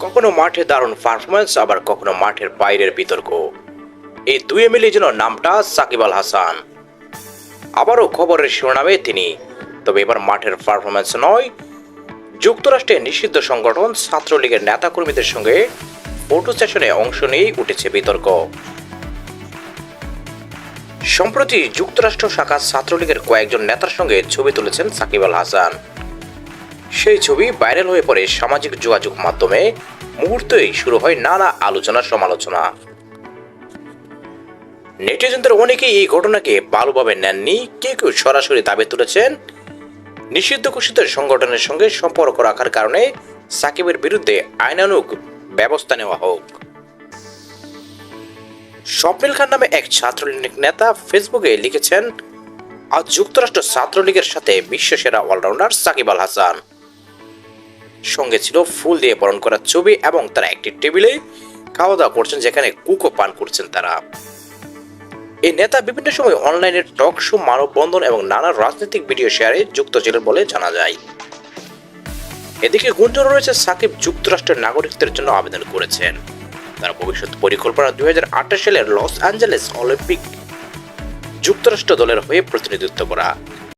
কখনো মাঠে দারুণ পারফরমেন্স, আবার কখনো মাঠের বাইরের বিতর্ক। এই দুই মিলিয়ে যেন নামটা সাকিব আল হাসান। আবারও খবরের শিরোনামে তিনি। তবে এবার মাঠের পারফরমেন্স নয়, যুক্তরাষ্ট্রের নিষিদ্ধ সংগঠন ছাত্রলীগের নেতাকর্মীদের সঙ্গে ফটো সেশনে অংশ নিয়েই উঠেছে বিতর্ক। সম্প্রতি যুক্তরাষ্ট্র শাখা ছাত্রলীগের কয়েকজন নেতার সঙ্গে ছবি তুলেছেন সাকিব আল হাসান। সেই ছবি ভাইরাল হয়ে পড়ে সামাজিক যোগাযোগ মাধ্যমে। মুহূর্তেই শুরু হয় নানা আলোচনা সমালোচনা। নেটিজেনদের অনেকেই এই ঘটনাকে ভালোভাবে নেননি, কেউ কেউ সরাসরি দাবি তুলেছেন নিষিদ্ধ ঘোষিত সংগঠনের সঙ্গে সম্পর্ক রাখার কারণে সাকিবের বিরুদ্ধে আইনানুগ ব্যবস্থা নেওয়া হোক। স্বপ্নিল খান নামে এক ছাত্রলীগ নেতা ফেসবুকে লিখেছেন, আজ যুক্তরাষ্ট্র ছাত্রলীগের সাথে বিশ্বসেরা অলরাউন্ডার সাকিব আল হাসান। সঙ্গে ছিল ফুল দিয়ে বরণ করা ছবি এবং তারা একটি টেবিলে খাওয়া দাওয়া করছেন, যেখানে কুকো পান করছেন তারা। এই নেতা বিভিন্ন সময় অনলাইনে টক শো, মানববন্ধন এবং নানা রাজনৈতিক ভিডিও শেয়ারে যুক্ত ছিলেন বলে জানা যায়। এদিকে গুঞ্জন রয়েছে সাকিব যুক্তরাষ্ট্রের নাগরিকত্বের জন্য আবেদন করেছেন। তার ভবিষ্যৎ পরিকল্পনা 2028 সালের লস অ্যাঞ্জেলেস অলিম্পিক যুক্তরাষ্ট্র দলের হয়ে প্রতিনিধিত্ব করা।